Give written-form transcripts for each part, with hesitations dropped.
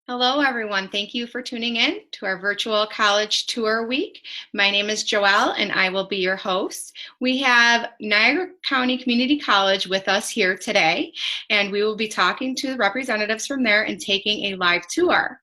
Hello, everyone. Thank you for tuning in to our virtual college tour week. My name is Joelle, and I will be your host. We have Niagara County Community College with us here today, and we will be talking to the representatives from there and taking a live tour.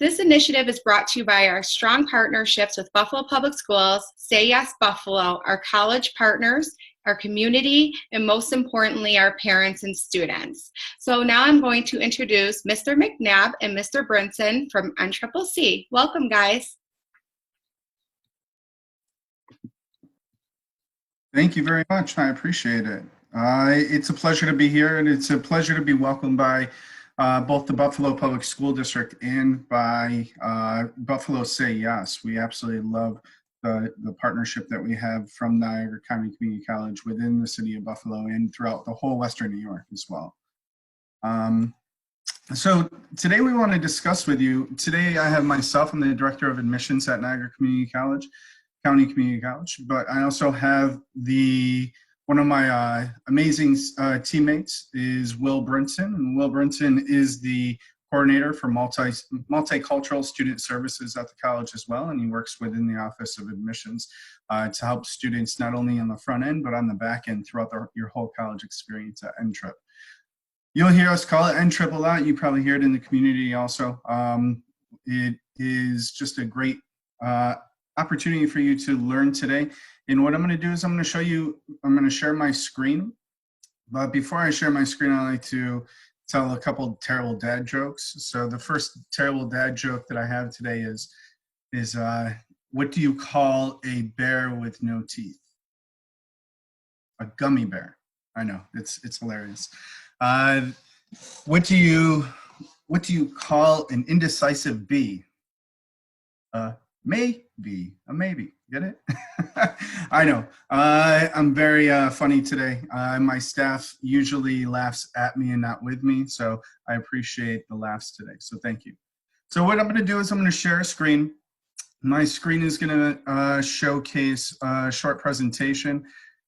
This initiative is brought to you by our strong partnerships with Buffalo Public Schools, Say Yes Buffalo, our college partners, our community, and most importantly, our parents and students. So now I'm going to introduce Mr. McNabb and Mr. Brinson from NCCC. Welcome, guys. Thank you very much. I appreciate it. It's a pleasure to be here, and it's a pleasure to be welcomed by both the Buffalo Public School District and by Buffalo Say Yes. We absolutely love the partnership that we have from Niagara County Community College within the city of Buffalo and throughout the whole Western New York as well. So today we want to discuss with you, today I have myself, I'm the Director of Admissions at Niagara Community College, County Community College, but I also have one of my amazing teammates is Will Brinson, and Will Brinson is the coordinator for multicultural student services at the college as well, and he works within the Office of Admissions to help students not only on the front end, but on the back end throughout your whole college experience at NTRIP. You'll hear us call it NTRIP a lot. You probably hear it in the community also. It is just a great opportunity for you to learn today. And what I'm going to do is I'm going to share my screen. But before I share my screen, I'd like to tell a couple terrible dad jokes. So the first terrible dad joke that I have today is what do you call a bear with no teeth? A gummy bear. I know, it's hilarious. What do you call an indecisive bee? Maybe, a maybe. Get it? I know. I'm very funny today. My staff usually laughs at me and not with me, so I appreciate the laughs today. So thank you. So what I'm going to do is I'm going to share a screen. My screen is going to showcase a short presentation.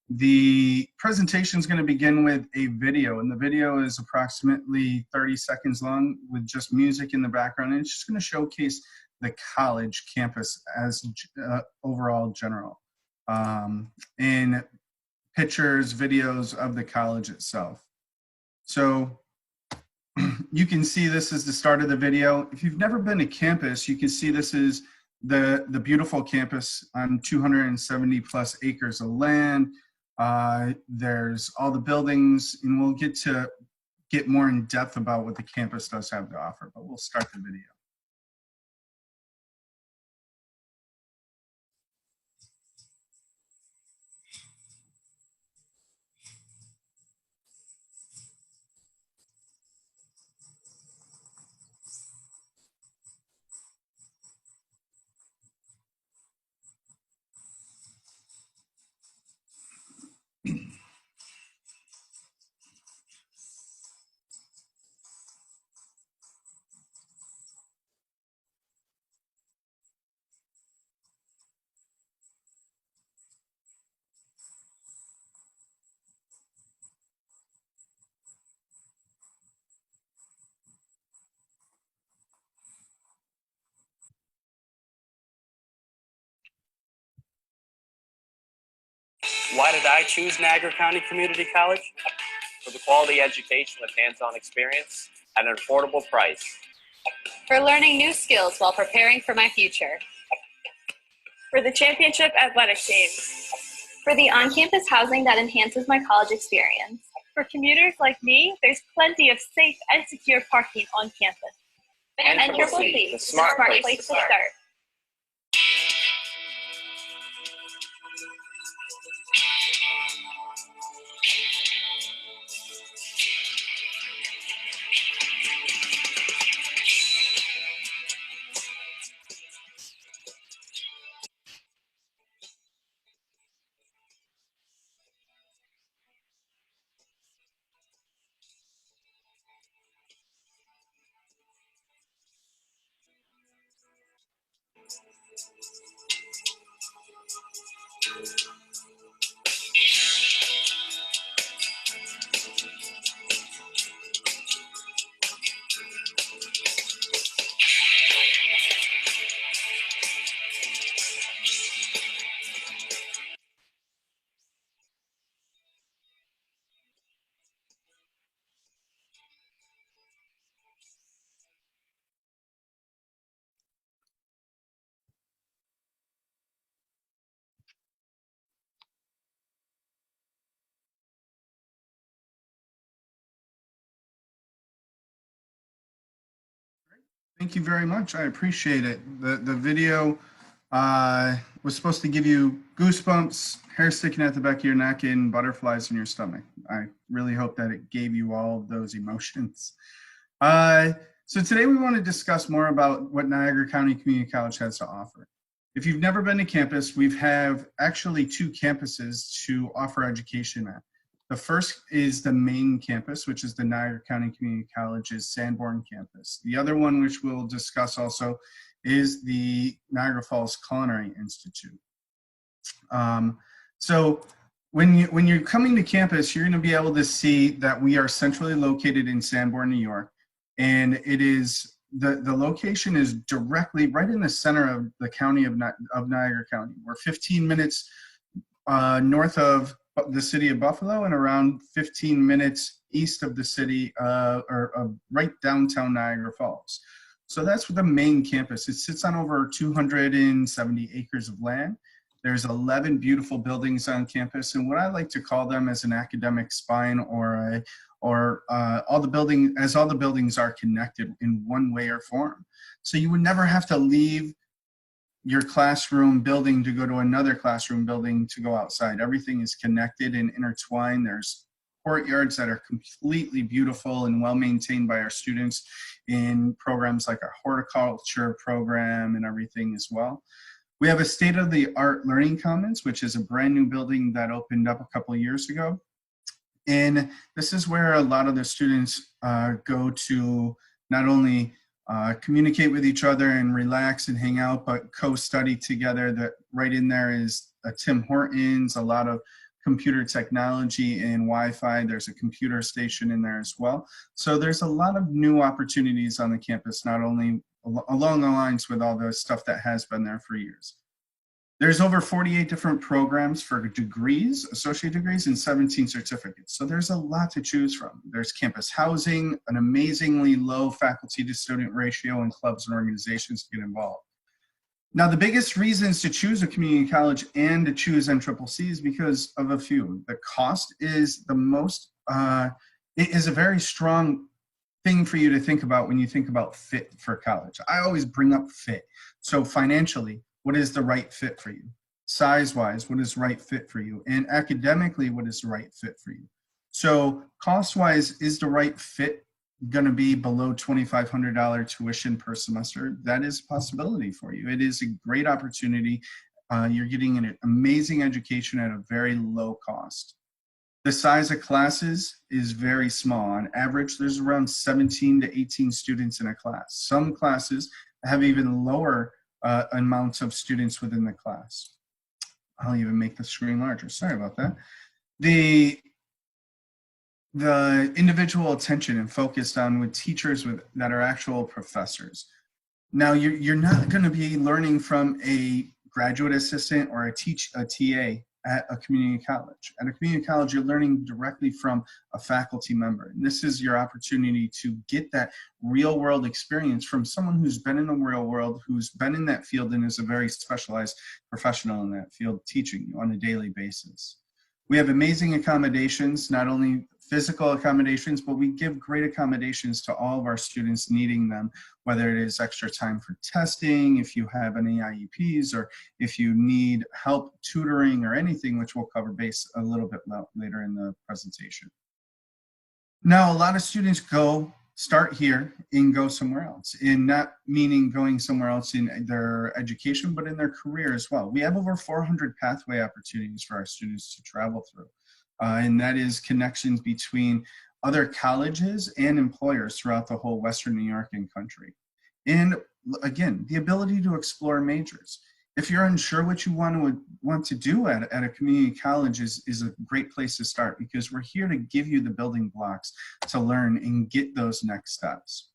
The presentation is going to begin with a video, and the video is approximately 30 seconds long with just music in the background, and it's just going to showcase the college campus as overall general, and pictures, videos of the college itself. So you can see this is the start of the video. If you've never been to campus, you can see this is the beautiful campus on 270 plus acres of land. There's all the buildings, and we'll get more in depth about what the campus does have to offer, but we'll start the video. Why did I choose Niagara County Community College? For the quality education with hands-on experience at an affordable price. For learning new skills while preparing for my future. For the championship athletic teams. For the on-campus housing that enhances my college experience. For commuters like me, there's plenty of safe and secure parking on campus. And NCCC, the smart place to start. Thank you very much. I appreciate it. The video was supposed to give you goosebumps, hair sticking at the back of your neck, and butterflies in your stomach. I really hope that it gave you all of those emotions. So today we want to discuss more about what Niagara County Community College has to offer. If you've never been to campus, we have actually 2 campuses to offer education at. The first is the main campus, which is the Niagara County Community College's Sanborn campus. The other one, which we'll discuss also, is the Niagara Falls Culinary Institute. So when you're coming to campus, you're going to be able to see that we are centrally located in Sanborn, New York, and it is the location is directly right in the center of the county of Niagara County. We're 15 minutes north of the city of Buffalo and around 15 minutes east of the city, or right downtown Niagara Falls. So that's the main campus. It sits on over 270 acres of land. There's 11 beautiful buildings on campus, and what I like to call them as an academic spine, or all the buildings are connected in one way or form. So you would never have to leave your classroom building to go to another classroom building to go outside. Everything is connected and intertwined. There's courtyards that are completely beautiful and well maintained by our students in programs like our horticulture program and everything as well. We have a state-of-the-art learning commons, which is a brand new building that opened up a couple of years ago. And this is where a lot of the students go to not only communicate with each other and relax and hang out, but co-study together. That right in there is a Tim Hortons, a lot of computer technology and Wi-Fi. There's a computer station in there as well. So there's a lot of new opportunities on the campus, not only along the lines with all the stuff that has been there for years. There's over 48 different programs for degrees, associate degrees, and 17 certificates. So there's a lot to choose from. There's campus housing, an amazingly low faculty to student ratio, and clubs and organizations to get involved. Now, the biggest reasons to choose a community college and to choose NCCC is because of a few. The cost is the most, it is a very strong thing for you to think about when you think about fit for college. I always bring up fit. So financially, what is the right fit for you? Size-wise, what is the right fit for you? And academically, what is the right fit for you? So cost-wise, is the right fit going to be below $2,500 tuition per semester? That is a possibility for you. It is a great opportunity. You're getting an amazing education at a very low cost. The size of classes is very small. On average, there's around 17 to 18 students in a class. Some classes have even lower amounts of students within the class. I'll even make the screen larger. Sorry about that. The individual attention and focused on with teachers that are actual professors. Now, you're not going to be learning from a graduate assistant or a TA at a community college. At a community college, you're learning directly from a faculty member. And this is your opportunity to get that real world experience from someone who's been in the real world, who's been in that field and is a very specialized professional in that field teaching you on a daily basis. We have amazing accommodations, not only physical accommodations, but we give great accommodations to all of our students needing them, whether it is extra time for testing, if you have any IEPs, or if you need help tutoring or anything, which we'll cover base a little bit later in the presentation. Now, a lot of students start here and go somewhere else, and not meaning going somewhere else in their education, but in their career as well. We have over 400 pathway opportunities for our students to travel through. And that is connections between other colleges and employers throughout the whole Western New York and country. And again, the ability to explore majors. If you're unsure what you want to do at a community college is a great place to start, because we're here to give you the building blocks to learn and get those next steps.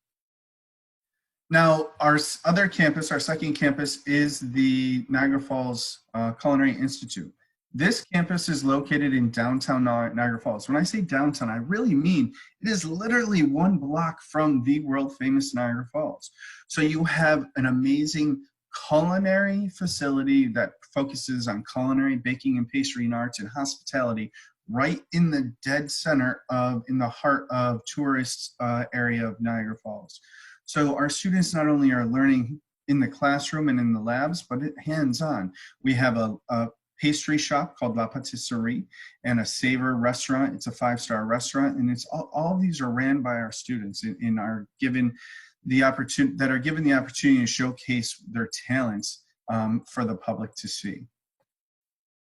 Now, our other campus, our second campus, is the Niagara Falls Culinary Institute. This campus is located in downtown Niagara Falls. When I say downtown, I really mean it is literally 1 block from the world famous Niagara Falls. So you have an amazing culinary facility that focuses on culinary, baking and pastry and arts and hospitality right in the dead center in the heart of tourist area of Niagara Falls. So our students not only are learning in the classroom and in the labs, but hands-on. We have a pastry shop called La Patisserie and a Savor restaurant. It's a 5-star restaurant, and it's all of these are ran by our students and are given the opportunity to showcase their talents for the public to see.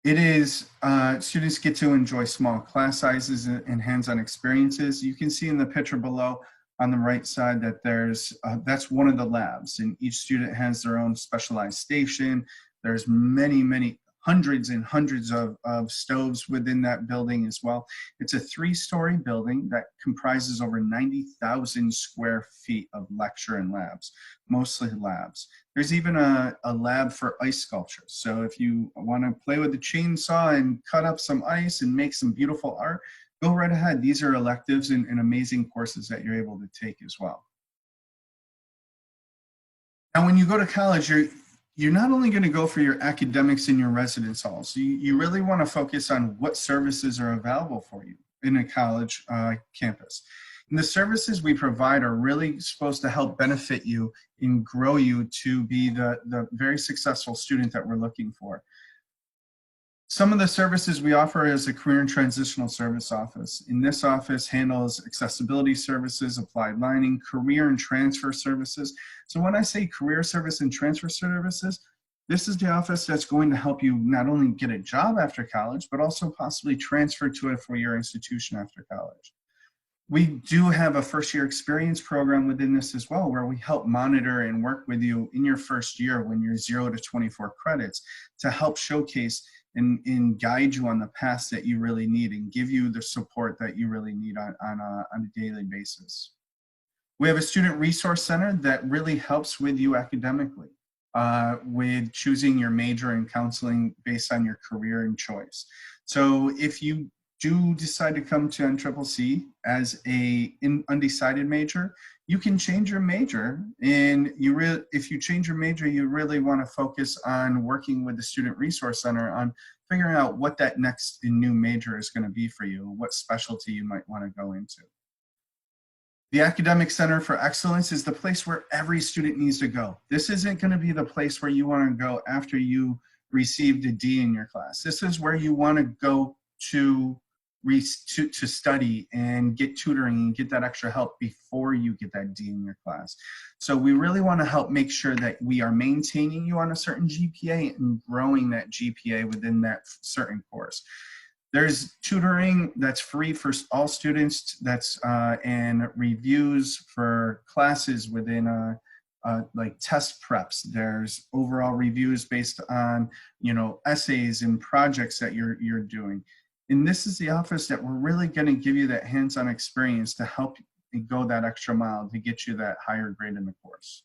It is, students get to enjoy small class sizes and hands-on experiences. You can see in the picture below on the right side that that's one of the labs, and each student has their own specialized station. There's many hundreds and hundreds of stoves within that building as well. It's a 3-story building that comprises over 90,000 square feet of lecture and labs, mostly labs. There's even a lab for ice sculpture. So if you want to play with the chainsaw and cut up some ice and make some beautiful art, go right ahead. These are electives and amazing courses that you're able to take as well. Now, when you go to college, you're not only going to go for your academics in your residence halls. You really want to focus on what services are available for you in a college campus. And the services we provide are really supposed to help benefit you and grow you to be the very successful student that we're looking for. Some of the services we offer is a career and transitional service office. In this office handles accessibility services, applied lining, career and transfer services. So when I say career service and transfer services, this is the office that's going to help you not only get a job after college, but also possibly transfer to a 4-year institution after college. We do have a first-year experience program within this as well, where we help monitor and work with you in your first year when you're 0 to 24 credits to help showcase and guide you on the path that you really need and give you the support that you really need on a daily basis. We have a student resource center that really helps with you academically with choosing your major and counseling based on your career and choice. So if you do decide to come to NCCC as an undecided major, you can change your major, and if you change your major, you really want to focus on working with the Student Resource Center on figuring out what that next and new major is going to be for you, what specialty you might want to go into. The Academic Center for Excellence is the place where every student needs to go. This isn't going to be the place where you want to go after you received a D in your class. This is where you want to go to study and get tutoring and get that extra help before you get that D in your class. So we really want to help make sure that we are maintaining you on a certain GPA and growing that GPA within that certain course. There's tutoring that's free for all students, and reviews for classes within like test preps. There's overall reviews based on, essays and projects that you're doing. And this is the office that we're really going to give you that hands-on experience to help you go that extra mile to get you that higher grade in the course.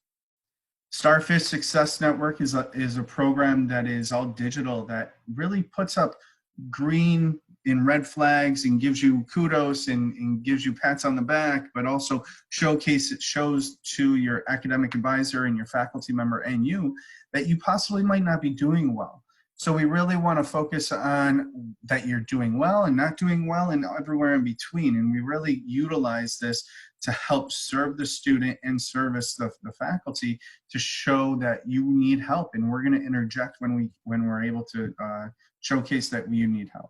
Starfish Success Network is a program that is all digital that really puts up green and red flags and gives you kudos and gives you pats on the back, but also shows to your academic advisor and your faculty member and you that you possibly might not be doing well. So we really want to focus on that you're doing well and not doing well and everywhere in between. And we really utilize this to help serve the student and service the faculty to show that you need help. And we're going to interject when we're able to showcase that you need help.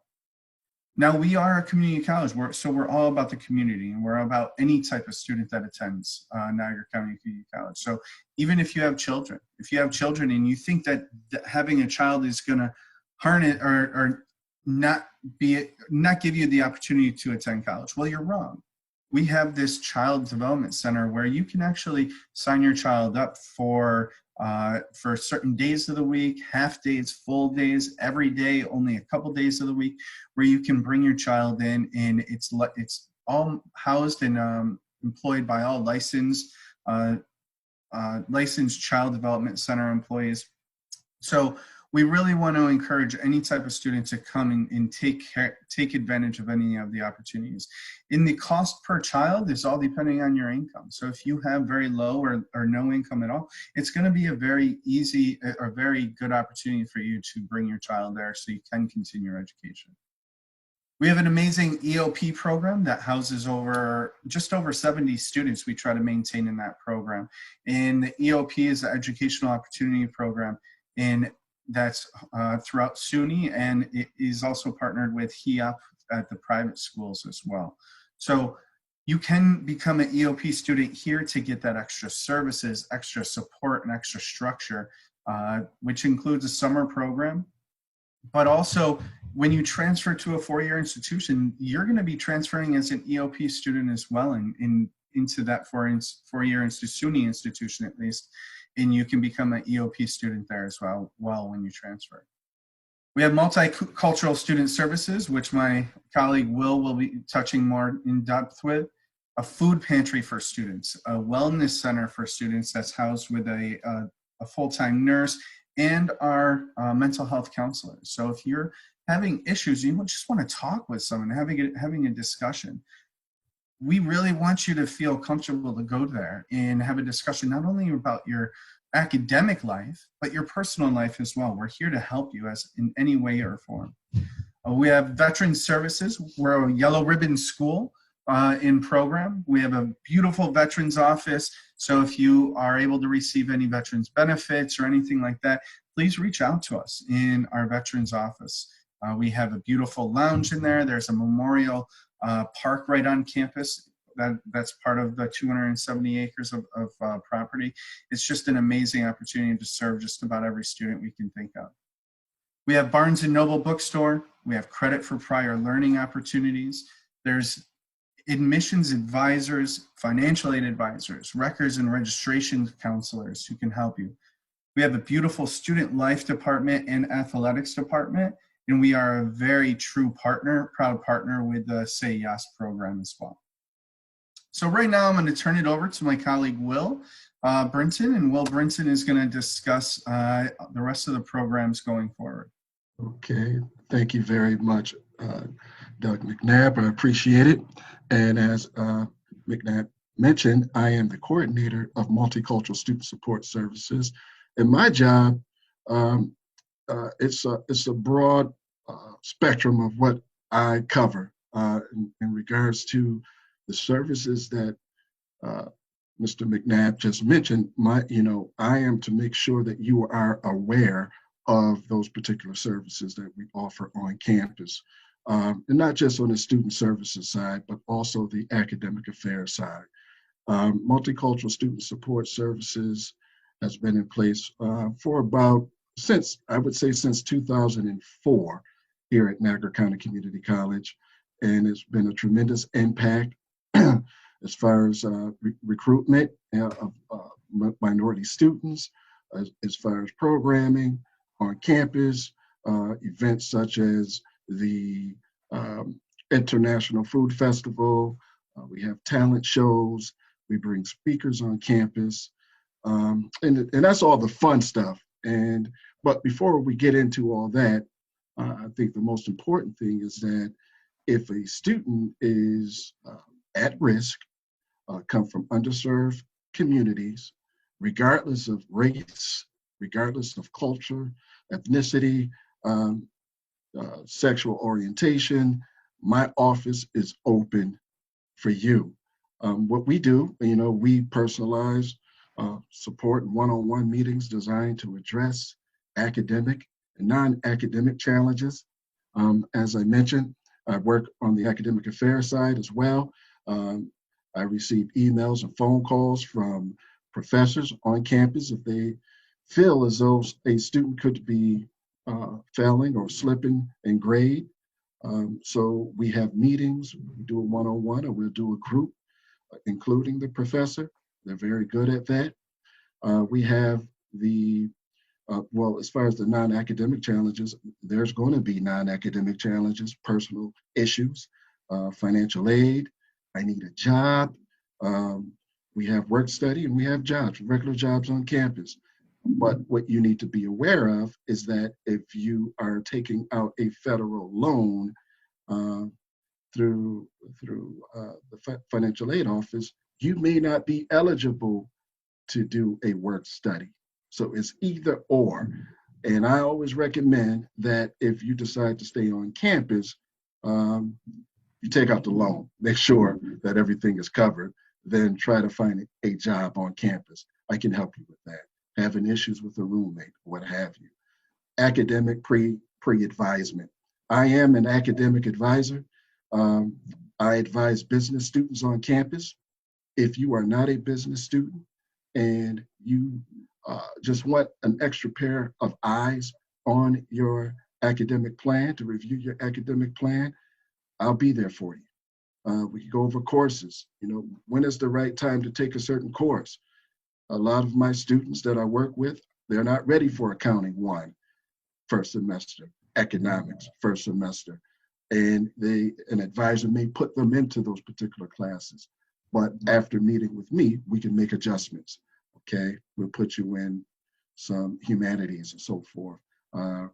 Now, we are a community college, so we're all about the community, and we're about any type of student that attends Niagara County Community College. So even if you have children, and you think that having a child is going to harness or not give you the opportunity to attend college, well, you're wrong. We have this child development center where you can actually sign your child up for certain days of the week, half days, full days, every day, only a couple days of the week, where you can bring your child in, and it's all housed and employed by all licensed child development center employees. So we really want to encourage any type of student to come and take advantage of any of the opportunities. And the cost per child is all depending on your income. So if you have very low or no income at all, it's going to be a very easy or very good opportunity for you to bring your child there so you can continue your education. We have an amazing EOP program that houses just over 70 students we try to maintain in that program. And the EOP is the Educational Opportunity Program, and that's throughout SUNY, and it is also partnered with HEOP at the private schools as well. So you can become an EOP student here to get that extra services, extra support, and extra structure, which includes a summer program. But also, when you transfer to a four-year institution, you're going to be transferring as an EOP student as well into that four-year SUNY institution at least, and you can become an EOP student there as well when you transfer. We have multicultural student services, which my colleague will be touching more in depth with. A food pantry for students, a wellness center for students that's housed with a full-time nurse, and our mental health counselors. So if you're having issues, you just want to talk with someone, having a discussion, we really want you to feel comfortable to go there and have a discussion, not only about your academic life, but your personal life as well. We're here to help you in any way or form. We have veteran services. We're a yellow ribbon school in program. We have a beautiful veterans office. So if you are able to receive any veterans benefits or anything like that, please reach out to us in our veterans office. We have a beautiful lounge in there. There's a memorial park right on campus. That's part of the 270 acres of property. It's just an amazing opportunity to serve just about every student we can think of. We have Barnes & Noble bookstore. We have credit for prior learning opportunities. There's admissions advisors, financial aid advisors, records and registration counselors who can help you. We have a beautiful student life department and athletics department, and we are a very true partner, proud partner with the Say Yes program as well. So right now I'm going to turn it over to my colleague Will Brinton, and Will Brinton is going to discuss the rest of the programs going forward. Okay, thank you very much, Doug McNabb. I appreciate it. And as McNabb mentioned, I am the coordinator of Multicultural Student Support Services. And my job, it's a broad spectrum of what I cover in regards to the services that Mr. McNabb just mentioned. I am to make sure that you are aware of those particular services that we offer on campus. And not just on the student services side, but also the academic affairs side. Multicultural Student Support Services has been in place since 2004 here at Niagara County Community College. And it's been a tremendous impact as far as recruitment of minority students, as far as programming on campus, events such as the International Food Festival. We have talent shows. We bring speakers on campus. And that's all the fun stuff. But before we get into all that, I think the most important thing is that if a student is at risk, come from underserved communities, regardless of race, regardless of culture, ethnicity, sexual orientation, my office is open for you. What we do, we personalize support and one-on-one meetings designed to address academic and non-academic challenges. As I mentioned, I work on the academic affairs side as well. I receive emails and phone calls from professors on campus if they feel as though a student could be failing or slipping in grade. So we have meetings, we do a one-on-one, or we'll do a group, including the professor. They're very good at that. We have as far as the non-academic challenges, there's going to be non-academic challenges, personal issues, financial aid, I need a job. We have work study and we have jobs, regular jobs on campus. But what you need to be aware of is that if you are taking out a federal loan through the financial aid office, you may not be eligible to do a work study. So it's either or. And I always recommend that if you decide to stay on campus, you take out the loan, make sure that everything is covered, then try to find a job on campus. I can help you with that. Having issues with a roommate, what have you. Academic pre-advisement. I am an academic advisor. I advise business students on campus. If you are not a business student and you just want an extra pair of eyes on your academic plan, to review your academic plan, I'll be there for you. We can go over courses. You know, when is the right time to take a certain course? A lot of my students that I work with, they're not ready for accounting 1 first semester, economics first semester, and an advisor may put them into those particular classes. But after meeting with me, we can make adjustments. Okay, we'll put you in some humanities and so forth.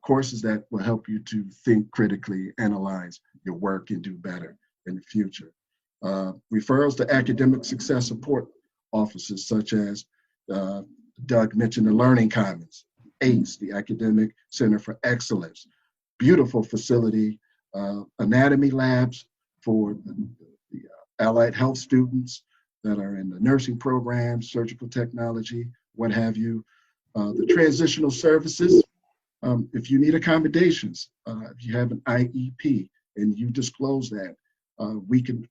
Courses that will help you to think critically, analyze your work, and do better in the future. Referrals to academic success support offices, such as Doug mentioned, the Learning Commons, ACE, the Academic Center for Excellence, beautiful facility, anatomy labs for the allied health students that are in the nursing programs, surgical technology, what have you. The transitional services, if you need accommodations, if you have an IEP and you disclose that, we can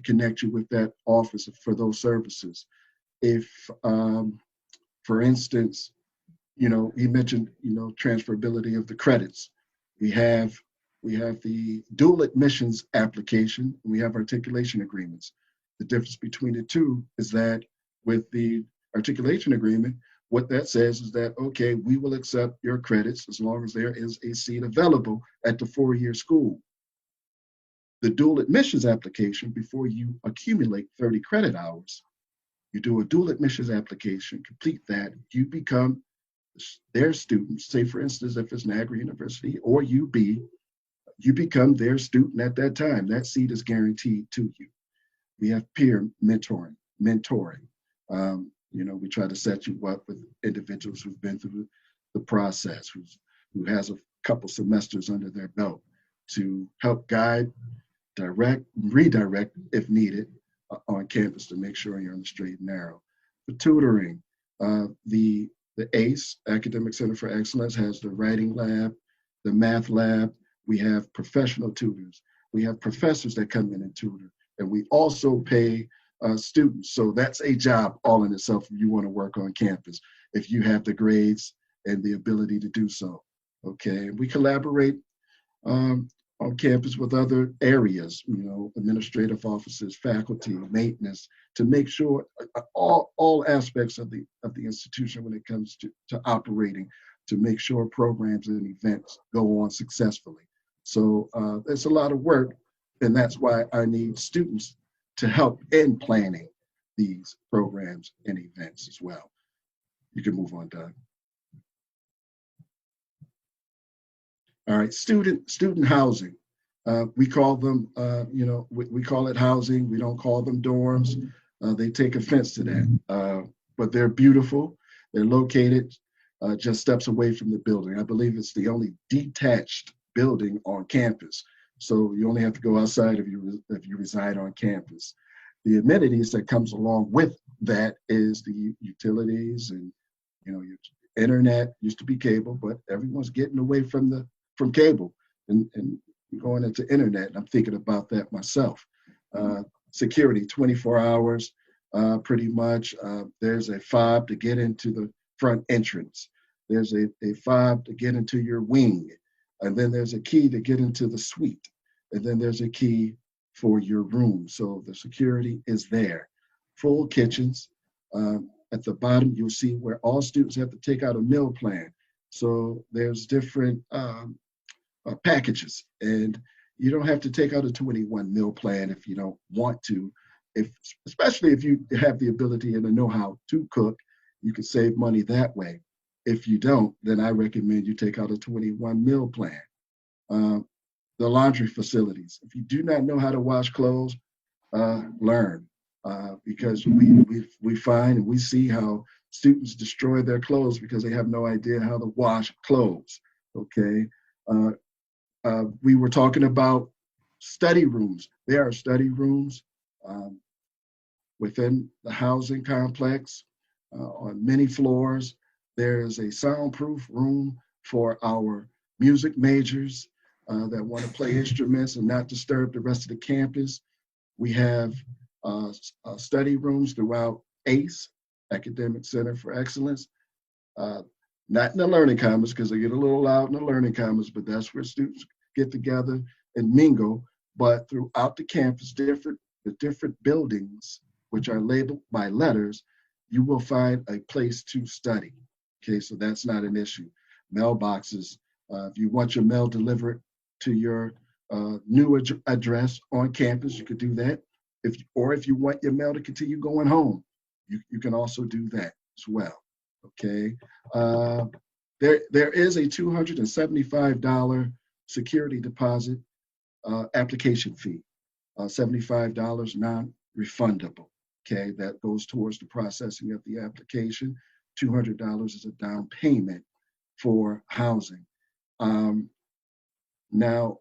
connect you with that office for those services. If, for instance, you know, he mentioned, you know, transferability of the credits. We have the dual admissions application, and we have articulation agreements. The difference between the two is that with the articulation agreement, what that says is that, okay, we will accept your credits as long as there is a seat available at the 4-year school. The dual admissions application, before you accumulate 30 credit hours, you do a dual admissions application, complete that, you become their student. Say, for instance, if it's Niagara University or UB, you become their student at that time. That seat is guaranteed to you. We have peer mentoring. You know, we try to set you up with individuals who've been through the process, who has a couple semesters under their belt, to help guide, direct, redirect if needed on campus to make sure you're on the straight and narrow. The tutoring, the ACE, Academic Center for Excellence, has the writing lab, the math lab. We have professional tutors. We have professors that come in and tutor. And we also pay students. So that's a job all in itself if you want to work on campus, if you have the grades and the ability to do so. Okay, and we collaborate on campus with other areas, you know, administrative offices, faculty, maintenance, to make sure all aspects of the institution when it comes to operating, to make sure programs and events go on successfully. So it's a lot of work, and that's why I need students to help in planning these programs and events as well. You can move on, Doug. All right, student housing. We call them, you know, we call it housing. We don't call them dorms. They take offense to that, but they're beautiful. They're located just steps away from the building. I believe it's the only detached building on campus. So you only have to go outside if you reside on campus. The amenities that comes along with that is the utilities and, you know, your internet. Used to be cable, but everyone's getting away from cable and going into internet. And I'm thinking about that myself. Security, 24 hours, pretty much. There's a fob to get into the front entrance. There's a fob to get into your wing. And then there's a key to get into the suite. And then there's a key for your room. So the security is there. Full kitchens. At the bottom, you'll see where all students have to take out a meal plan. So there's different packages, and you don't have to take out a 21 meal plan if you don't want to. Especially if you have the ability and the know-how to cook, you can save money that way. If you don't, then I recommend you take out a 21 meal plan. The laundry facilities. If you do not know how to wash clothes, learn, because we find and we see how students destroy their clothes because they have no idea how to wash clothes. Okay, we were talking about Study rooms. There are study rooms within the housing complex on many floors. There is a soundproof room for our music majors that want to play instruments and not disturb the rest of the campus. We have study rooms throughout ACE, Academic Center for Excellence. Not in the Learning Commons, because they get a little loud in the Learning Commons, but that's where students get together and mingle. But throughout the campus, the different buildings, which are labeled by letters, you will find a place to study. Okay, so that's not an issue. Mailboxes, if you want your mail delivered to your new address on campus, you could do that. If you want your mail to continue going home, you can also do that as well. Okay, there is a $275 security deposit application fee, $75 non-refundable. Okay, that goes towards the processing of the application. $200 is a down payment for housing. Now,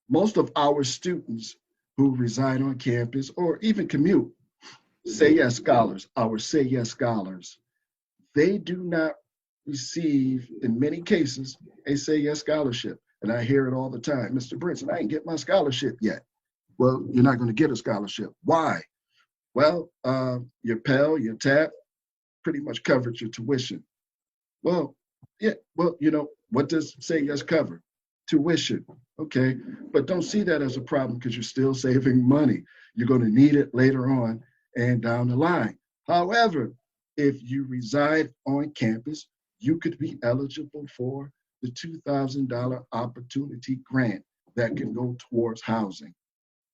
most of our students who reside on campus or even commute, Say Yes scholars, our Say Yes scholars, they do not receive, in many cases, a Say Yes scholarship. And I hear it all the time, Mr. Brinson, I ain't get my scholarship yet. Well, you're not going to get a scholarship. Why? Well, your Pell, your TAP pretty much covered your tuition. Well, yeah, well, what does Say Yes cover? Tuition, okay? But don't see that as a problem because you're still saving money. You're going to need it later on and down the line. However, if you reside on campus, you could be eligible for the $2,000 opportunity grant that can go towards housing.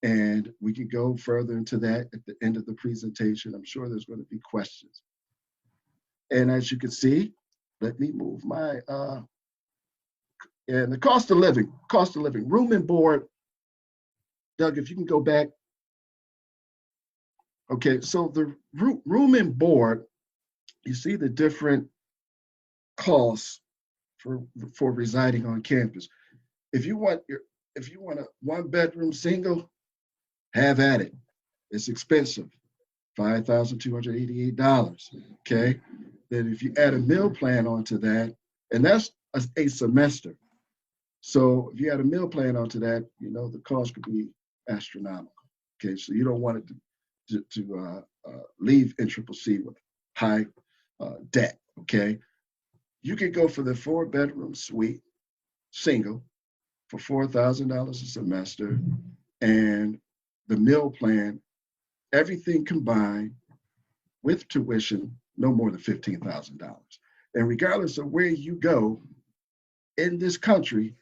And we can go further into that at the end of the presentation. I'm sure there's going to be questions. And as you can see, let me move my, and the cost of living, room and board. Doug, if you can go back. Okay, so the room and board, you see the different costs for residing on campus. If you want a 1-bedroom single, have at it. It's expensive, $5,288. Okay, then if you add a meal plan onto that, and that's a semester. So if you add a meal plan onto that, the cost could be astronomical. Okay, so you don't want it to leave NCCC with high debt. Okay, you could go for the 4-bedroom suite, single, for $4,000 a semester, and the meal plan, everything combined with tuition, no more than $15,000. And regardless of where you go in this country,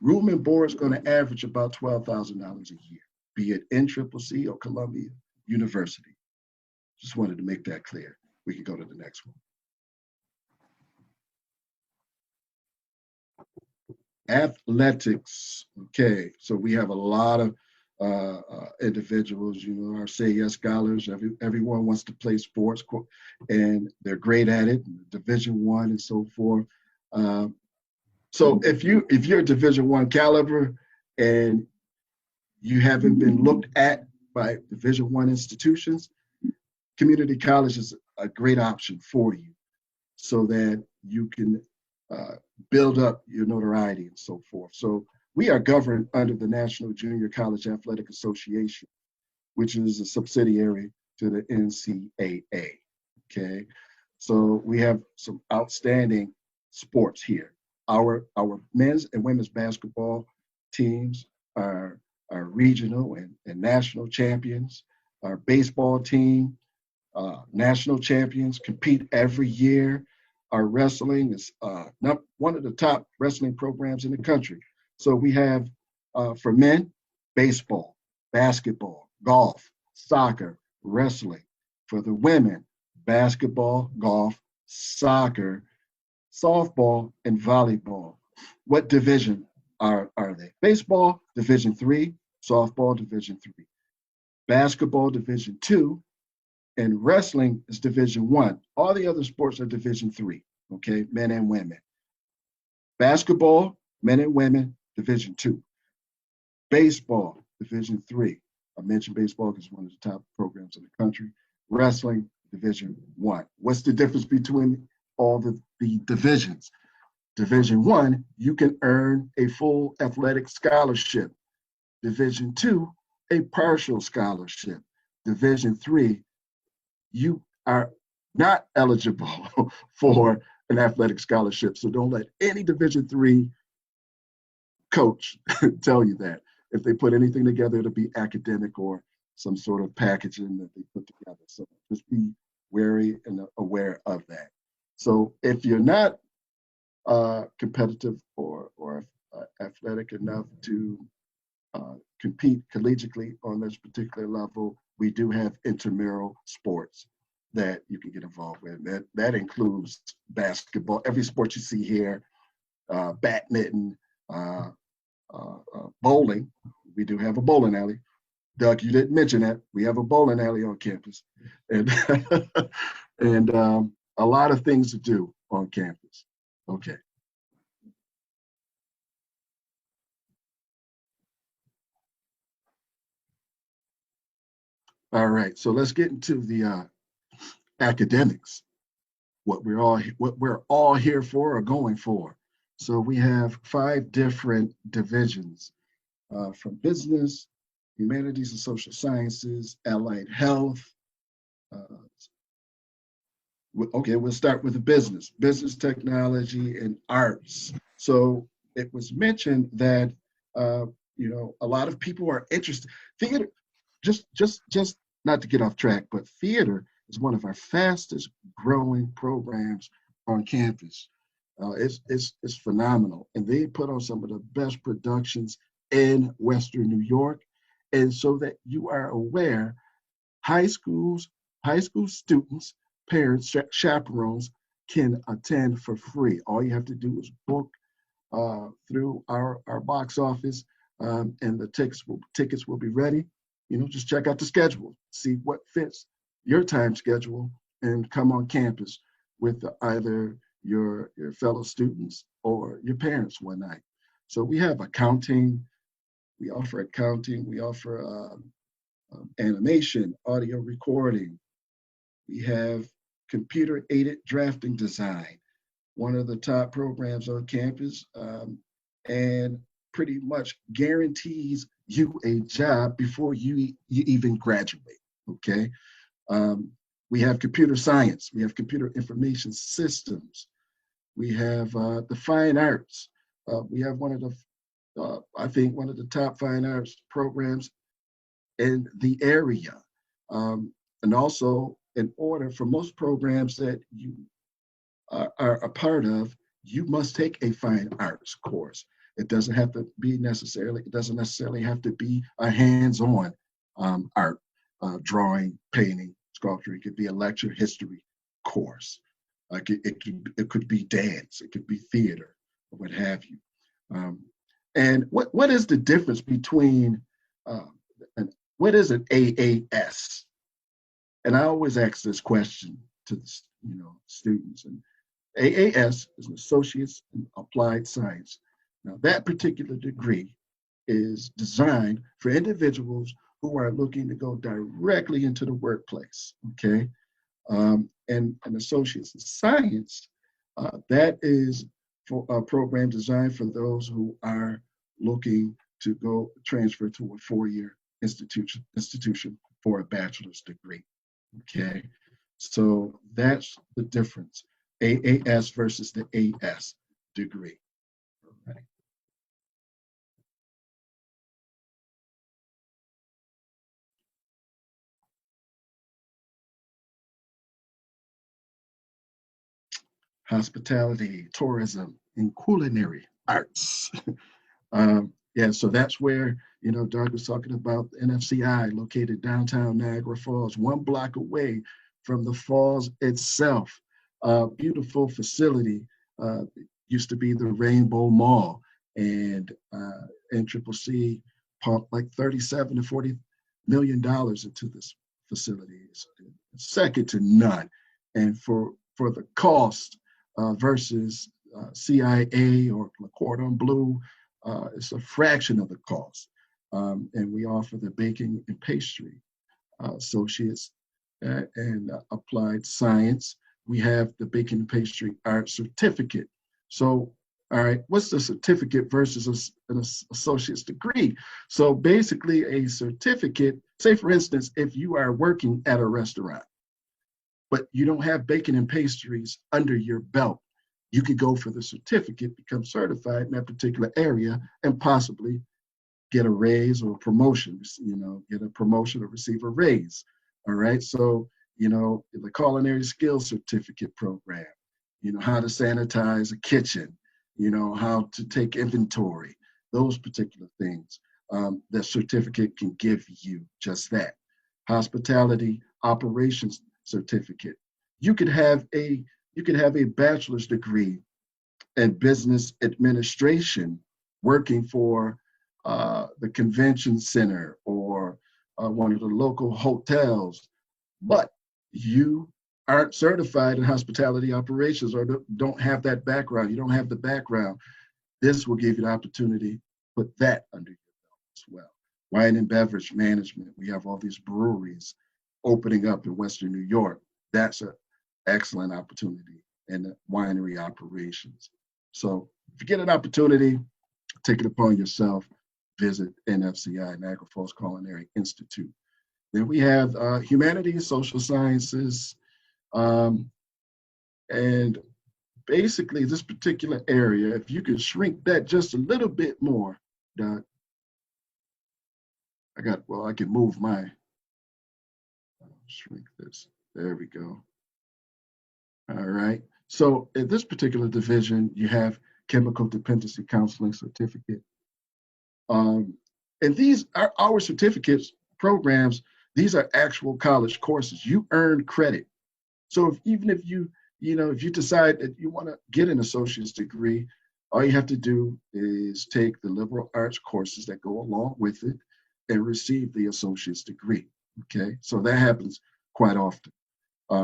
room and board is going to average about $12,000 a year, be it NCCC or Columbia University. Just wanted to make that clear. We can go to the next one. Athletics. Okay, so we have a lot of individuals, our Say Yes scholars. Everyone wants to play sports, and they're great at it, Division I and so forth. So if you're Division I caliber and you haven't been looked at by Division I institutions, community college is a great option for you, so that you can build up your notoriety and so forth. So we are governed under the National Junior College Athletic Association, which is a subsidiary to the NCAA. Okay, so we have some outstanding sports here. Our men's and women's basketball teams are regional and national champions. Our baseball team, national champions, compete every year. Our wrestling is not one of the top wrestling programs in the country. So we have, for men, baseball, basketball, golf, soccer, wrestling. For the women, basketball, golf, soccer, softball, and volleyball. What division are they? Baseball, Division III, softball, Division III. Basketball, Division II, and wrestling is Division I. All the other sports are Division III, okay, men and women. Basketball, men and women, Division II. Baseball, Division III. I mentioned baseball because it's one of the top programs in the country. Wrestling, Division I. What's the difference between all the divisions? Division I, you can earn a full athletic scholarship. Division II, a partial scholarship. Division III, you are not eligible for an athletic scholarship. So don't let any Division III coach tell you that. If they put anything together, it'll be academic or some sort of packaging that they put together. So just be wary and aware of that. So if you're not competitive or athletic enough to compete collegiately on this particular level, we do have intramural sports that you can get involved with. That includes basketball, every sport you see here, badminton, bowling. We do have a bowling alley. Doug, you didn't mention that. We have a bowling alley on campus. And, and a lot of things to do on campus. Okay. All right, so let's get into the academics. What we're all here for or going for. So we have 5 different divisions from business, humanities and social sciences, allied health. Okay, we'll start with the business technology and arts. So it was mentioned that a lot of people are interested. Theater, just not to get off track, but theater is one of our fastest growing programs on campus. It's phenomenal, and they put on some of the best productions in Western New York. And so that you are aware, high school students, parents, chaperones can attend for free. All you have to do is book through our box office, and the tickets will be ready. Just check out the schedule, see what fits your time schedule, and come on campus with either your fellow students or your parents one night. So we have accounting, we offer animation, audio recording. We have computer-aided drafting design, one of the top programs on campus, and pretty much guarantees you a job before you even graduate, okay? We have computer science, we have computer information systems, we have the fine arts. We have one of the top fine arts programs in the area. And also, in order for most programs that you are a part of, you must take a fine arts course. It doesn't necessarily have to be a hands-on art, drawing, painting, sculpture. It could be a lecture history course. It could be dance. It could be theater, or what have you. And what is the difference between what is an AAS? And I always ask this question to the students. And AAS is an Associate's in Applied Science. Now, that particular degree is designed for individuals who are looking to go directly into the workplace, okay? And an Associate's in Science, that is for a program designed for those who are looking to go transfer to a 4-year institution for a bachelor's degree, okay? So that's the difference, AAS versus the AS degree. Okay. Hospitality, tourism, and culinary arts. Yeah, so that's where, Doug was talking about the NFCI located downtown Niagara Falls, 1 block away from the falls itself. Beautiful facility, used to be the Rainbow Mall, and NCCC pumped like $37 to $40 million into this facility. It's second to none. And for the cost versus CIA or Le Cordon Bleu, it's a fraction of the cost. And we offer the baking and pastry associates and applied science. We have the baking and pastry art certificate. So, all right, what's the certificate versus an associate's degree? So basically a certificate, say for instance, if you are working at a restaurant, but you don't have baking and pastries under your belt, you could go for the certificate, become certified in that particular area, and possibly get a raise or a promotion, get a promotion or receive a raise. All right. So, the Culinary Skills Certificate program, how to sanitize a kitchen, how to take inventory, those particular things. The certificate can give you just that. Hospitality Operations Certificate. You could have a bachelor's degree in business administration, working for the convention center or one of the local hotels, but you aren't certified in hospitality operations or don't have that background. You don't have the background. This will give you the opportunity to put that under your belt as well. Wine and beverage management. We have all these breweries opening up in Western New York. That's an excellent opportunity in the winery operations. So if you get an opportunity, take it upon yourself, visit NFCI, Niagara Falls Culinary Institute. Then we have humanities, social sciences, and basically this particular area, if you could shrink that just a little bit more, Doug. I can move shrink this. There we go. All right. So in this particular division, you have chemical dependency counseling certificate. And these are our certificates programs. These are actual college courses. You earn credit. So even if you decide that you want to get an associate's degree, all you have to do is take the liberal arts courses that go along with it and receive the associate's degree. Okay, so that happens quite often.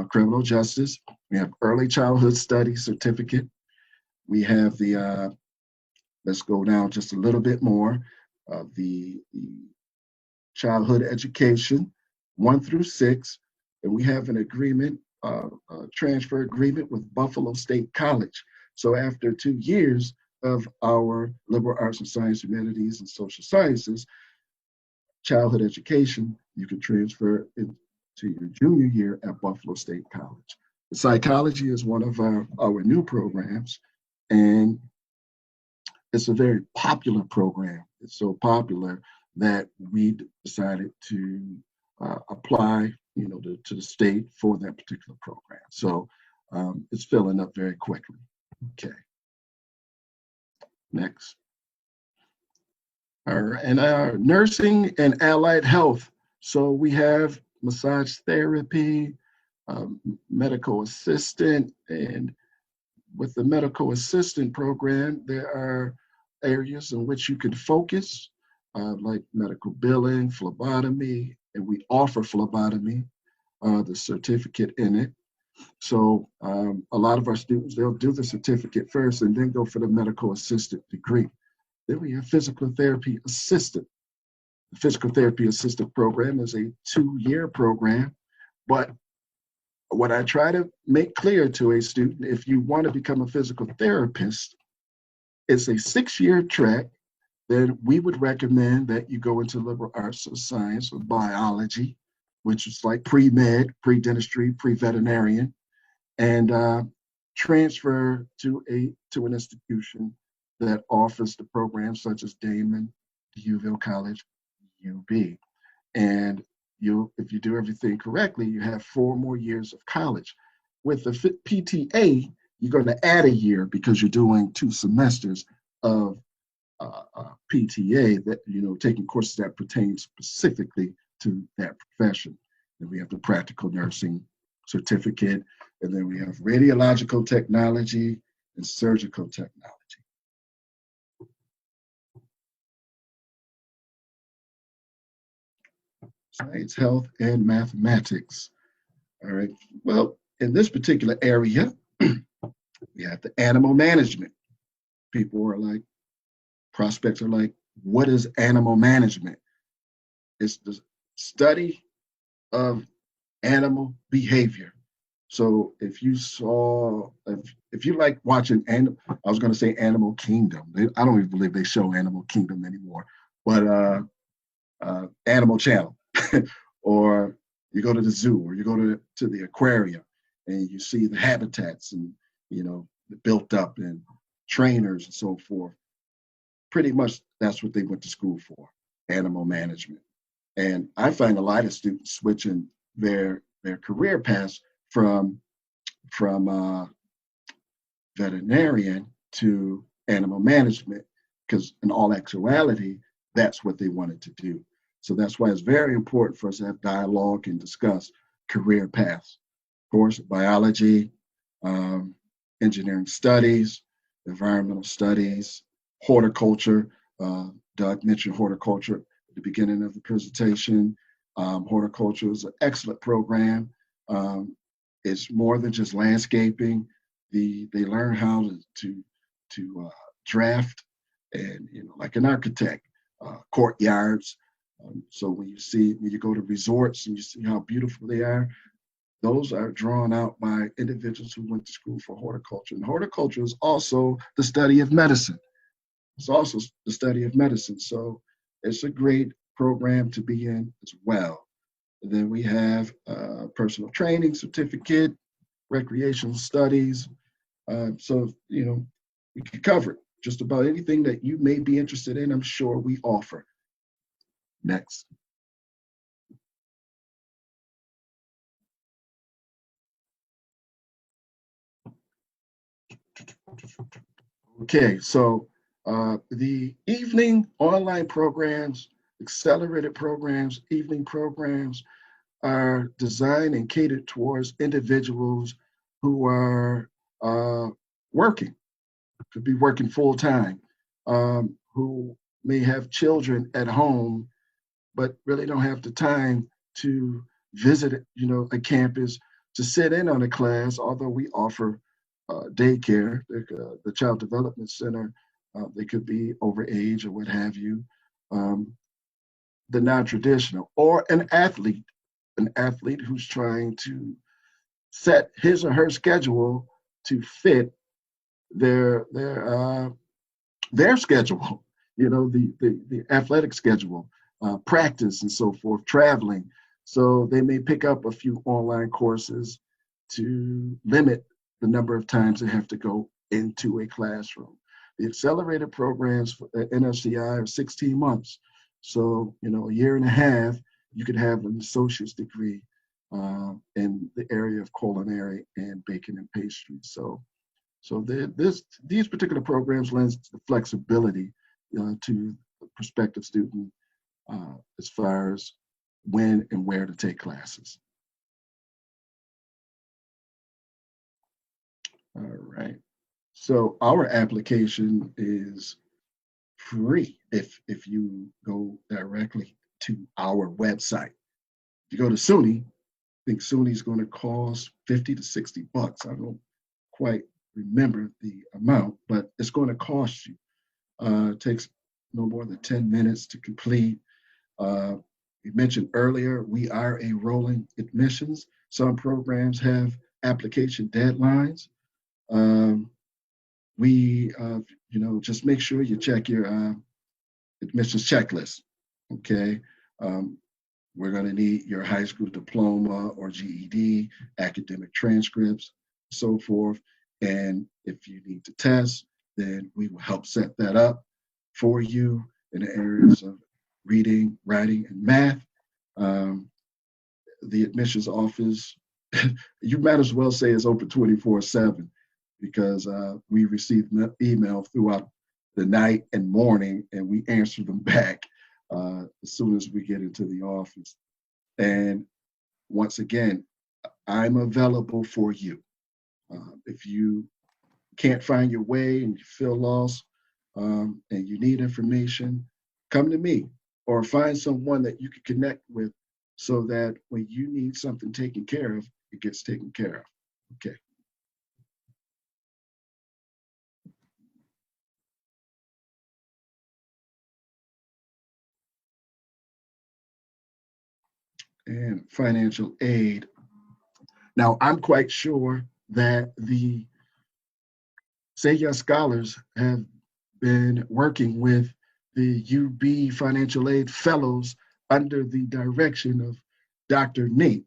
Criminal justice, we have early childhood studies certificate. We have the, let's go down just a little bit more, the childhood education, 1 through 6, and we have an agreement, transfer agreement with Buffalo State College. So after 2 years of our liberal arts and science, humanities, and social sciences, childhood education, you can transfer into your junior year at Buffalo State College. The psychology is one of our new programs, and it's a very popular program. It's so popular that we decided to apply, to the state for that particular program. So it's filling up very quickly. Okay. Next. All right, and nursing and allied health. So we have massage therapy, medical assistant, and with the medical assistant program, there are areas in which you can focus, like medical billing, phlebotomy, and we offer phlebotomy, the certificate in it. So a lot of our students, they'll do the certificate first and then go for the medical assistant degree. Then we have physical therapy assistant. The physical therapy assistant program is a 2-year program, but what I try to make clear to a student, if you want to become a physical therapist, it's a 6-year track. Then we would recommend that you go into liberal arts or science or biology, which is like pre-med, pre-dentistry, pre-veterinarian, and transfer to an institution that offers the programs such as Damon, UVille College, UB. And if you do everything correctly, you have 4 more years of college. With the PTA, you're going to add a year because you're doing 2 semesters of PTA, that taking courses that pertain specifically to that profession. Then we have the practical nursing certificate, and then we have radiological technology and surgical technology. Science, health, and mathematics. All right. Well, in this particular area, we have the animal management. Prospects are like, what is animal management? It's the study of animal behavior. So if you saw, if you like watching, I was going to say Animal Kingdom. I don't even believe they show Animal Kingdom anymore, but Animal Channel, or you go to the zoo, or you go to the aquarium, and you see the habitats and built up and trainers and so forth. Pretty much that's what they went to school for, animal management. And I find a lot of students switching their career paths from veterinarian to animal management, because in all actuality, that's what they wanted to do. So that's why it's very important for us to have dialogue and discuss career paths. Of course, biology, engineering studies, environmental studies, horticulture. Doug mentioned horticulture at the beginning of the presentation. Horticulture is an excellent program. It's more than just landscaping. They learn how to draft, and like an architect, courtyards. So when you go to resorts and you see how beautiful they are, those are drawn out by individuals who went to school for horticulture. And horticulture is also the study of medicine. It's also the study of medicine. So it's a great program to be in as well. And then we have personal training certificate, recreational studies. So, we can cover just about anything that you may be interested in. I'm sure we offer. Next. Okay, so the evening online programs, accelerated programs, evening programs are designed and catered towards individuals who are working, could be working full time, who may have children at home, but really don't have the time to visit, a campus, to sit in on a class, although we offer daycare, the Child Development Center. They could be over age or what have you. The non-traditional, or an athlete who's trying to set his or her schedule to fit their schedule, the athletic schedule, practice and so forth, traveling. So they may pick up a few online courses to limit the number of times they have to go into a classroom. The accelerated programs for NSCI are 16 months. So, a year and a half, you could have an associate's degree in the area of culinary and baking and pastry. So these particular programs lends the flexibility to the prospective student as far as when and where to take classes. All right. So our application is free if you go directly to our website. If you go to SUNY, I think SUNY is going to cost 50 to 60 bucks. I don't quite remember the amount, but it's going to cost you. It takes no more than 10 minutes to complete. We mentioned earlier, we are a rolling admissions. Some programs have application deadlines. We, just make sure you check your admissions checklist, okay? We're going to need your high school diploma or GED, academic transcripts, so forth. And if you need to test, then we will help set that up for you in the areas of reading, writing, and math. The admissions office, you might as well say it's open 24/7, because we receive email throughout the night and morning, and we answer them back as soon as we get into the office. And once again, I'm available for you. If you can't find your way and you feel lost and you need information, come to me or find someone that you can connect with, so that when you need something taken care of, it gets taken care of. Okay. and financial aid. Now, I'm quite sure that the Say Yes Scholars have been working with the UB Financial Aid Fellows under the direction of Dr. Nate,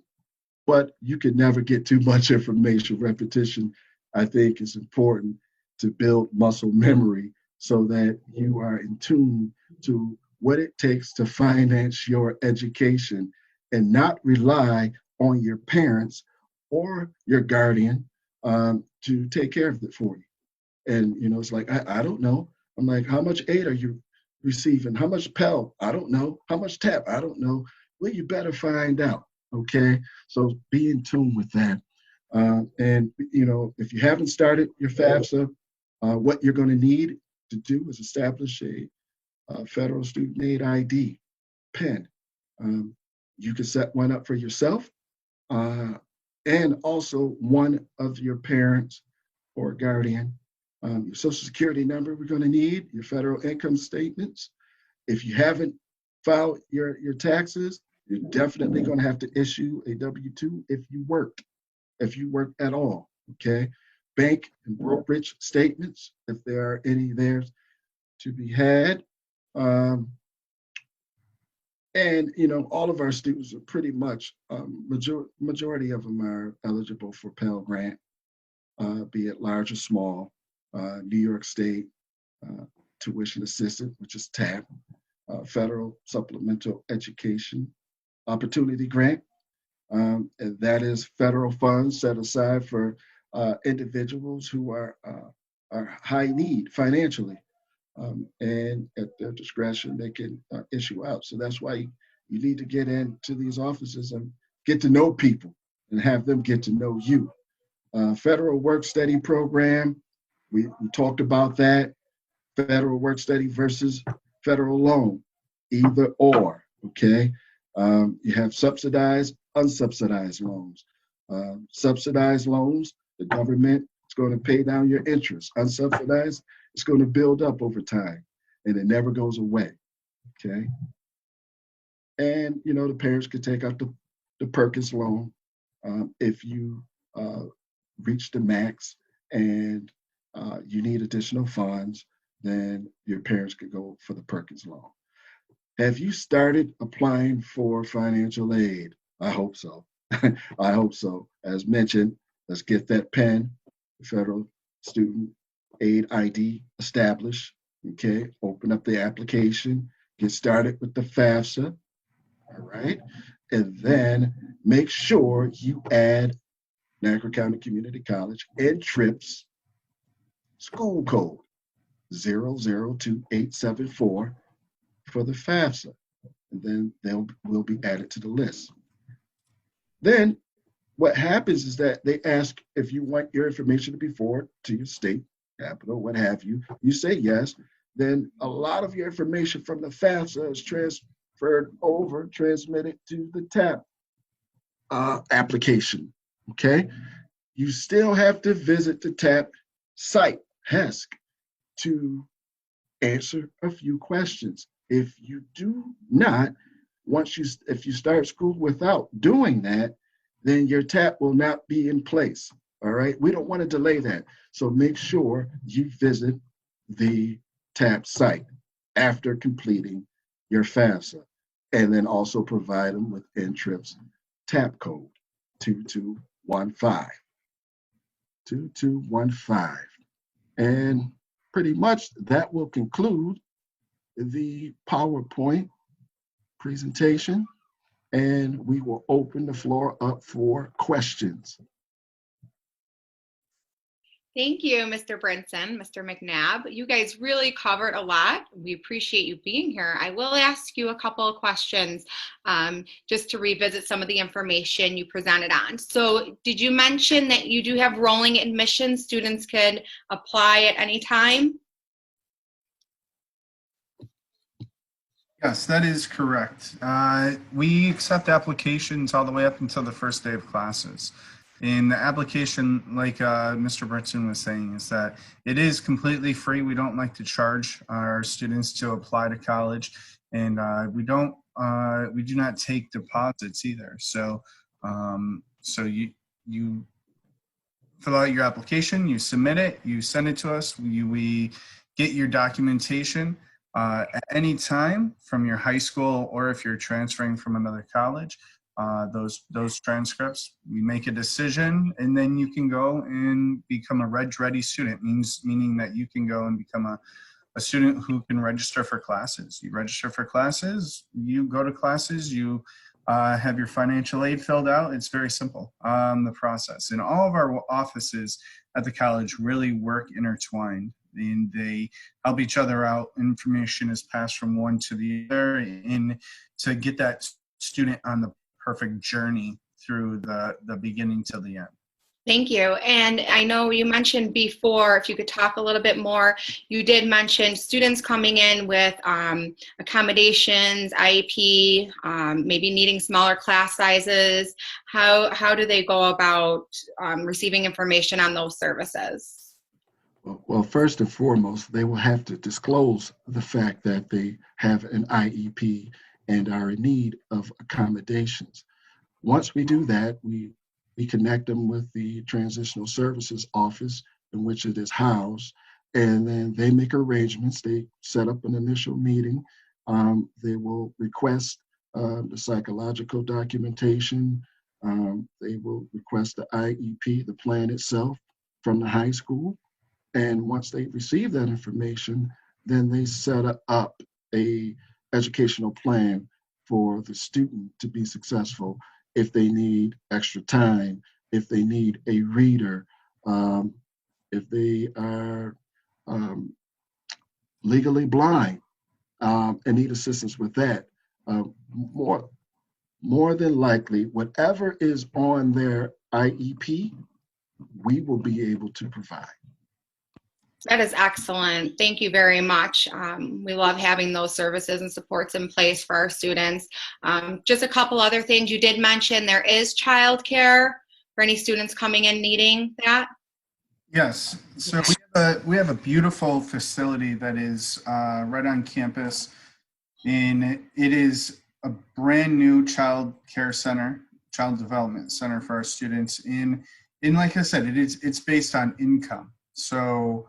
but you can never get too much information. Repetition, I think, is important to build muscle memory so that you are in tune to what it takes to finance your education and not rely on your parents or your guardian to take care of it for you. And, it's like, I don't know. I'm like, how much aid are you receiving? How much Pell? I don't know. How much TAP? I don't know. Well, you better find out. Okay. So be in tune with that. And, if you haven't started your FAFSA, what you're going to need to do is establish a federal student aid ID PIN. You can set one up for yourself and also one of your parents or guardian. Your social security number we're going to need, your federal income statements. If you haven't filed your taxes, you're definitely going to have to issue a W-2 if you work at all, okay? Bank and brokerage statements, if there are any there to be had. And, all of our students are pretty much, majority of them are eligible for Pell Grant, be it large or small. New York State tuition assistance, which is TAP, Federal Supplemental Education Opportunity Grant, and that is federal funds set aside for individuals who are high need financially, and at their discretion they can issue out. So that's why you need to get into these offices and get to know people and have them get to know you. Federal Work Study Program. We talked about that, federal work study versus federal loan, either or, okay? You have subsidized, unsubsidized loans. Subsidized loans, the government is going to pay down your interest. Unsubsidized, it's going to build up over time, and it never goes away, okay? And, the parents could take out the Perkins loan if you reach the max and you need additional funds, then your parents could go for the Perkins loan. Have you started applying for financial aid? I hope so. I hope so. As mentioned, let's get that PIN, Federal Student Aid ID, established. Okay, open up the application, get started with the FAFSA. All right, and then make sure you add Niagara County Community College and TRIPS school code 002874 for the FAFSA, and then will be added to the list. Then what happens is that they ask if you want your information to be forwarded to your state capital, what have you. You say yes, then a lot of your information from the FAFSA is transmitted to the TAP application, okay? You still have to visit the TAP site, HESC, to answer a few questions. If you do not, if you start school without doing that, then your TAP will not be in place, all right? We don't want to delay that. So make sure you visit the TAP site after completing your FAFSA, and then also provide them with NTRIPS TAP code 2215. 2215. And pretty much that will conclude the PowerPoint presentation, and we will open the floor up for questions. Thank you, Mr. Brinson, Mr. McNabb. You guys really covered a lot. We appreciate you being here. I will ask you a couple of questions just to revisit some of the information you presented on. So did you mention that you do have rolling admissions? Students could apply at any time? Yes, that is correct. We accept applications all the way up until the first day of classes. In the application, like Mr. Brinson was saying, is that it is completely free. We don't like to charge our students to apply to college, and we don't take deposits either. So so you fill out your application, you submit it, you send it to us. We get your documentation at any time from your high school, or if you're transferring from another college, those transcripts. We make a decision, and then you can go and become a Reg-ready student. Meaning that you can go and become a student who can register for classes. You register for classes, you go to classes, you have your financial aid filled out. It's very simple, the process. And all of our offices at the college really work intertwined, and they help each other out. Information is passed from one to the other, and to get that student on the perfect journey through the beginning to the end. Thank you. And I know you mentioned before, if you could talk a little bit more, you did mention students coming in with accommodations, IEP, maybe needing smaller class sizes. How do they go about receiving information on those services? Well, first and foremost, they will have to disclose the fact that they have an IEP and are in need of accommodations. Once we do that, we connect them with the Transitional Services Office in which it is housed, and then they make arrangements. They set up an initial meeting. They will request the psychological documentation. They will request the IEP, the plan itself, from the high school. And once they receive that information, then they set up a educational plan for the student to be successful. If they need extra time, if they need a reader, if they are legally blind and need assistance with that, more than likely, whatever is on their IEP, we will be able to provide. That is excellent. Thank you very much. We love having those services and supports in place for our students. Just a couple other things you did mention. There is childcare for any students coming in needing that. Yes. So we have a beautiful facility that is right on campus, and it is a brand new child care center, child development center for our students. And like I said, it's based on income. So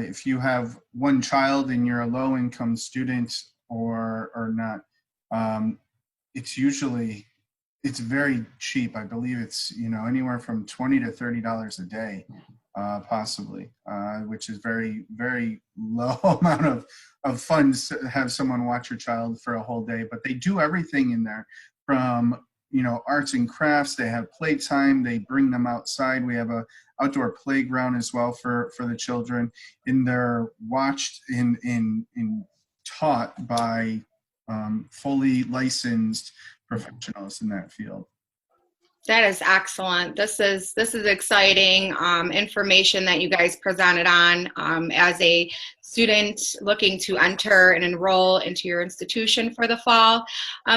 if you have one child and you're a low-income student or not, it's very cheap. I believe it's anywhere from $20 to $30 a day, possibly, which is very, very low amount of funds to have someone watch your child for a whole day. But they do everything in there, from arts and crafts. They have playtime. They bring them outside. We have a outdoor playground as well for the children, and they're watched and taught by fully licensed professionals in that field. That is excellent. This is exciting information that you guys presented on as a student looking to enter and enroll into your institution for the fall.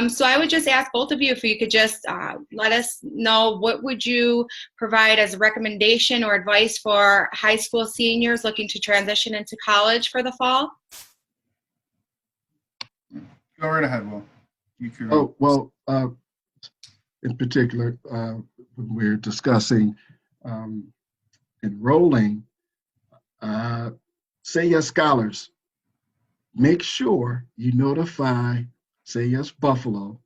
So I would just ask both of you if you could just let us know, what would you provide as a recommendation or advice for high school seniors looking to transition into college for the fall? Go right ahead, Will. Oh, well, in particular, when we're discussing enrolling, Say Yes Scholars, make sure you notify Say Yes Buffalo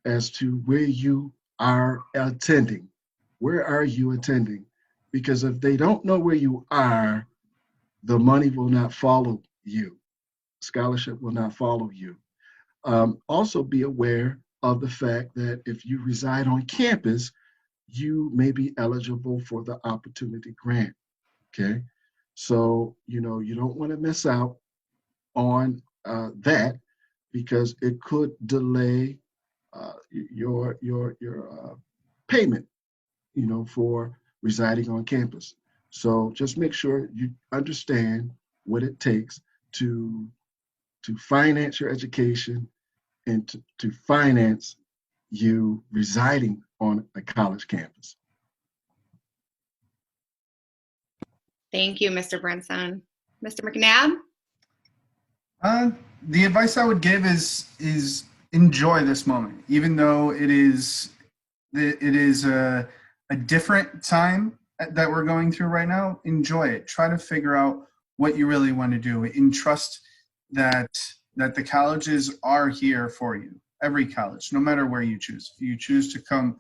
as to where you are attending. Where are you attending? Because if they don't know where you are, the money will not follow you. Scholarship will not follow you. Also be aware of the fact that if you reside on campus, you may be eligible for the Opportunity Grant, okay? So, you don't want to miss out on that, because it could delay your payment, for residing on campus. So just make sure you understand what it takes to finance your education and to finance you residing on a college campus. Thank you, Mr. Brinson. Mr. McNabb? The advice I would give is enjoy this moment, even though it is a different time that we're going through right now. Enjoy it. Try to figure out what you really want to do, and trust that the colleges are here for you. Every college, no matter where you choose. If you choose to come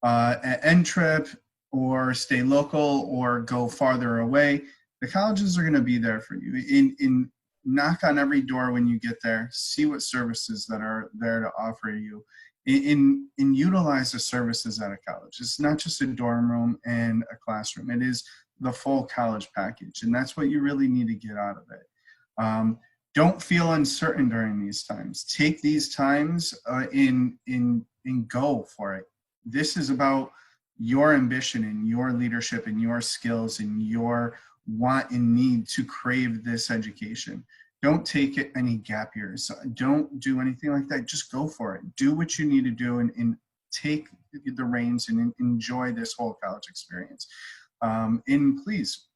at end trip or stay local or go farther away, the colleges are going to be there for you. In knock on every door when you get there, see what services that are there to offer you, and utilize the services at a college. It's not just a dorm room and a classroom. It is the full college package, and that's what you really need to get out of it. Don't feel uncertain during these times. Take these times and go for it. This is about your ambition and your leadership and your skills and your want and need to crave this education. Don't take it any gap years. Don't do anything like that. Just go for it. Do what you need to do and take the reins and enjoy this whole college experience. And please,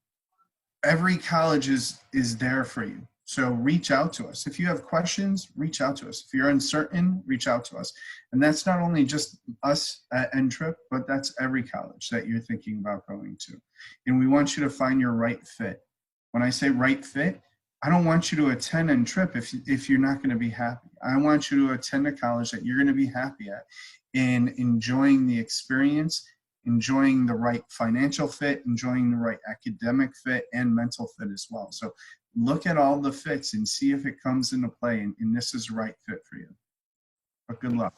every college is there for you. So reach out to us. If you have questions, reach out to us. If you're uncertain, reach out to us. And that's not only just us at NTRIP, but that's every college that you're thinking about going to. And we want you to find your right fit. When I say right fit, I don't want you to attend NTRIP if you're not going to be happy. I want you to attend a college that you're going to be happy at and enjoying the experience, enjoying the right financial fit, enjoying the right academic fit and mental fit as well. So look at all the fits and see if it comes into play, and this is the right fit for you. But good luck.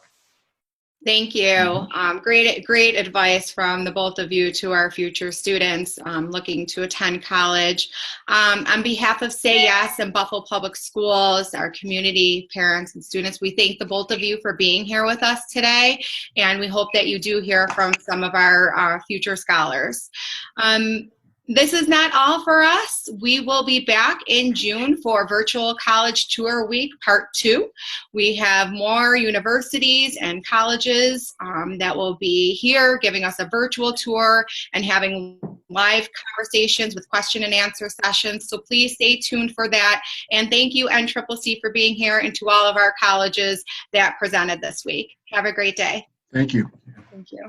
Thank you. Great advice from the both of you to our future students looking to attend college. On behalf of Say Yes and Buffalo Public Schools, our community, parents, and students, we thank the both of you for being here with us today, and we hope that you do hear from some of our future scholars. This is not all for us. We will be back in June for Virtual College Tour Week Part 2. We have more universities and colleges that will be here giving us a virtual tour and having live conversations with question and answer sessions. So please stay tuned for that. And thank you, NCCC, for being here, and to all of our colleges that presented this week. Have a great day. Thank you. Thank you.